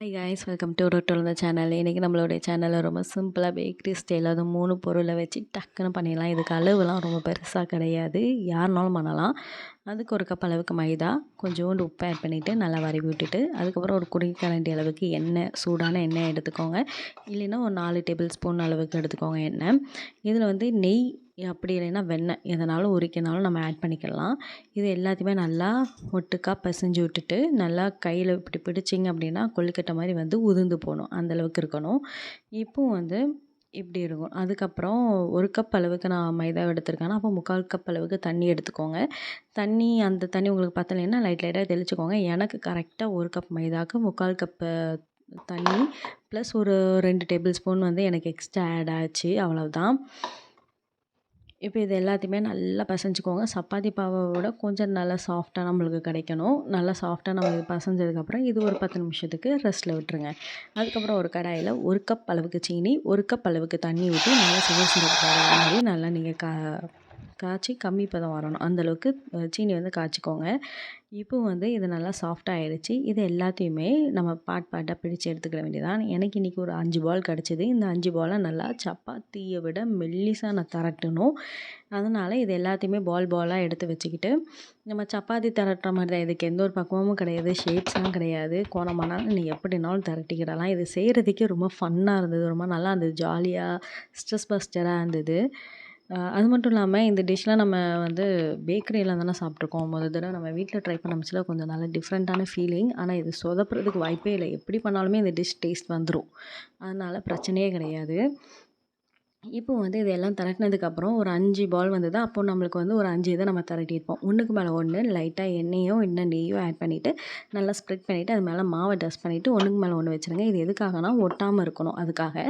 Hi guys, welcome to உருட்டு உளுந்த channel. இன்றைக்கி நம்மளுடைய சேனலில் ரொம்ப சிம்பிளாக பேக்கரி ஸ்டைல் அது 3 பொருளை வச்சு டக்குன்னு பண்ணிடலாம். இதுக்கு அளவுலாம் ரொம்ப பெருசாக கிடையாது, யாருனாலும் பண்ணலாம். அதுக்கு ஒரு கப் அளவுக்கு மைதா, கொஞ்சோண்டு உப்பு ஆட் பண்ணிவிட்டு நல்லா வதக்கி விட்டுட்டு, அதுக்கப்புறம் ஒரு குடிக்கரண்டி அளவுக்கு எண்ணெய், சூடான எண்ணெய் எடுத்துக்கோங்க. இல்லைன்னா ஒரு 4 டேபிள் ஸ்பூன் அளவுக்கு எடுத்துக்கோங்க எண்ணெய். இதில் நெய் அப்படி இல்லைன்னா வெண்ணெய் எதனாலும் உரிக்கினாலும் நம்ம ஆட் பண்ணிக்கலாம். இது எல்லாத்தையுமே நல்லா ஒட்டுக்கா பிசைஞ்சு விட்டுட்டு, நல்லா கையில் இப்படி பிடிச்சிங்க அப்படின்னா கொழுக்கட்டை மாதிரி உதிர்ந்து போகணும், அந்தளவுக்கு இருக்கணும். இப்போது இப்படி இருக்கும். அதுக்கப்புறம் ஒரு கப் அளவுக்கு நான் மைதா எடுத்திருக்கேன்னா, அப்போ 3/4 கப் அளவுக்கு தண்ணி எடுத்துக்கோங்க. அந்த தண்ணி உங்களுக்கு பத்தலைன்னா லைட்டாக தெளிச்சுக்கோங்க. எனக்கு கரெக்டாக 1 கப் மைதாவுக்கு 3/4 கப்பு தண்ணி ப்ளஸ் ஒரு 2 டேபிள் ஸ்பூன் எனக்கு எக்ஸ்ட்ரா ஆட் ஆச்சு, அவ்வளோதான். இப்போ இது எல்லாத்தையுமே நல்லா பிசைஞ்சுக்கோங்க. சப்பாத்தி பாவை விட கொஞ்சம் நல்லா சாஃப்டாக நம்மளுக்கு கிடைக்கணும். நல்லா சாஃப்டாக நம்ம இது பிசைஞ்சதுக்கப்புறம் இது ஒரு 10 நிமிஷத்துக்கு ரெஸ்ட்டில் விட்டுருங்க. அதுக்கப்புறம் ஒரு கடாயில் 1 கப் அளவுக்கு சீனி, 1 கப் அளவுக்கு தண்ணி ஊற்றி நல்லா சுகர் சிரப் வர மாதிரி நல்லா நீங்கள் காய்ச்சி கம்மி பதம் வரணும், அந்தளவுக்கு சீனி காய்ச்சிக்கோங்க. இப்போ இது நல்லா சாஃப்டாக ஆயிடுச்சு. இது எல்லாத்தையுமே நம்ம பார்ட்டாக பிடிச்சு எடுத்துக்கிட வேண்டியதான். எனக்கு இன்றைக்கி ஒரு 5 பால் கிடச்சிது. இந்த 5 பாலை நல்லா சப்பாத்தியை விட மெல்லிசாக நான் திரட்டணும். அதனால் இது எல்லாத்தையுமே பாலாக எடுத்து வச்சுக்கிட்டு, நம்ம சப்பாத்தி திரட்டுற மாதிரி தான், இதுக்கு எந்த ஒரு பக்குவமும் கிடையாது, ஷேப்ஸ்லாம் கிடையாது. கோணமானாலும் நீங்கள் எப்படினாலும் திரட்டிக்கிடலாம். இது செய்கிறதுக்கே ரொம்ப ஃபன்னாக இருந்தது, ரொம்ப நல்லா இருந்தது, ஜாலியாக ஸ்ட்ரெஸ் பஸ்டராக இருந்தது. அது மட்டும் இல்லாமல் இந்த டிஷ்லாம் நம்ம பேக்கரியில் தானே சாப்பிட்ருக்கோம். தடவை நம்ம வீட்டில் ட்ரை பண்ண ஆரம்பிச்சில கொஞ்சம் நல்ல டிஃப்ரெண்ட்டான ஃபீலிங். ஆனால் இது சொதப்புறதுக்கு வாய்ப்பே இல்லை. எப்படி பண்ணாலுமே இந்த டிஷ் டேஸ்ட் வந்துடும், அதனால் பிரச்சனையே கிடையாது. இப்போ இதெல்லாம் திரட்டினதுக்கப்புறம் ஒரு 5 பால் வந்தது. அப்போ நம்மளுக்கு ஒரு 5 இதை நம்ம திரட்டியிருப்போம். ஒன்றுக்கு மேலே ஒன்று லைட்டாக எண்ணெயோ இல்லை நெய்யோ ஆட் பண்ணிவிட்டு நல்லா ஸ்ப்ரெட் பண்ணிவிட்டு அது மேலே மாவை டஸ்ட் பண்ணிவிட்டு ஒன்றுக்கு மேலே ஒன்று வச்சுருங்க. இது எதுக்காகனா ஒட்டாமல் இருக்கணும், அதுக்காக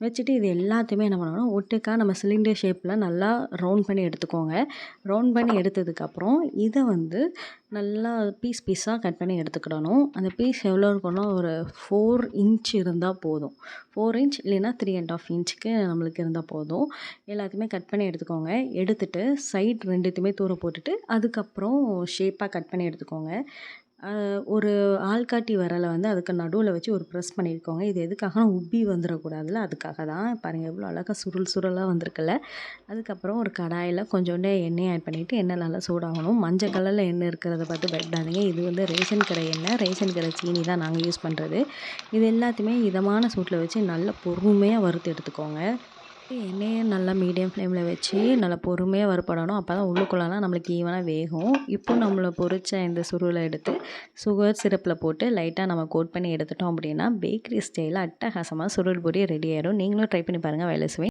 வச்சுட்டு இது எல்லாத்தையுமே என்ன பண்ணணும்னா ஒட்டுக்கா நம்ம சிலிண்டர் ஷேப்பில் நல்லா ரவுண்ட் பண்ணி எடுத்துக்கோங்க. ரவுண்ட் பண்ணி எடுத்ததுக்கப்புறம் இதை நல்லா பீஸாக கட் பண்ணி எடுத்துக்கிடணும். அந்த பீஸ் எவ்வளோ இருக்கணும், ஒரு 4 இன்ச் இருந்தால் போதும். 4 இன்ச் இல்லைன்னா 3.5 இன்ச்சுக்கு நம்மளுக்கு இருந்தால் போதும். எல்லாத்தையுமே கட் பண்ணி எடுத்துக்கோங்க. எடுத்துகிட்டு சைட் 2த்தையுமே தூர போட்டுட்டு அதுக்கப்புறம் ஷேப்பாக கட் பண்ணி எடுத்துக்கோங்க. ஒரு ஆள்காட்டி விரலை அதுக்கு நடுவில் வச்சு ஒரு ப்ரெஸ் பண்ணியிருக்கோங்க. இது எதுக்காகனா உப்பி வந்துடக்கூடாதுல, அதுக்காக தான். பாருங்கள் எவ்வளோ அழகாக சுருளாக வந்திருக்குல்ல. அதுக்கப்புறம் ஒரு கடாயில் கொஞ்சோண்டு எண்ணெய் ஆட் பண்ணிவிட்டு எண்ணெய் நல்லா சூடாகணும். மஞ்சள் கலரில் எண்ணெய் இருக்கிறத பார்த்து பயப்படாதீங்க, இது ரேஷன் கடை எண்ணெய், ரேஷன் கடை சீனி தான் நாங்கள் யூஸ் பண்ணுறது. இது எல்லாத்தையுமே இதமான சூட்டில் வச்சு நல்லா பொறுமையாக வறுத்து எடுத்துக்கோங்க. எண்ணெயை நல்லா மீடியம் ஃப்ளேமில் வச்சு நல்லா பொறுமையாக வறுபடணும். அப்போ தான் உள்ளுக்குள்ளலாம் நம்மளுக்கு ஈவனாக வேகும். இப்போ நம்மளை பொரிச்ச இந்த சுருளை எடுத்து சுகர் சிரப்பில் போட்டு லைட்டாக நம்ம கோட் பண்ணி எடுத்துட்டோம் அப்படின்னா பேக்கரி ஸ்டைலில் அட்டகாசமாக சுருள் பொரி ரெடி ஆயிடும். நீங்களும் ட்ரை பண்ணி பாருங்கள், வேலை சுவை.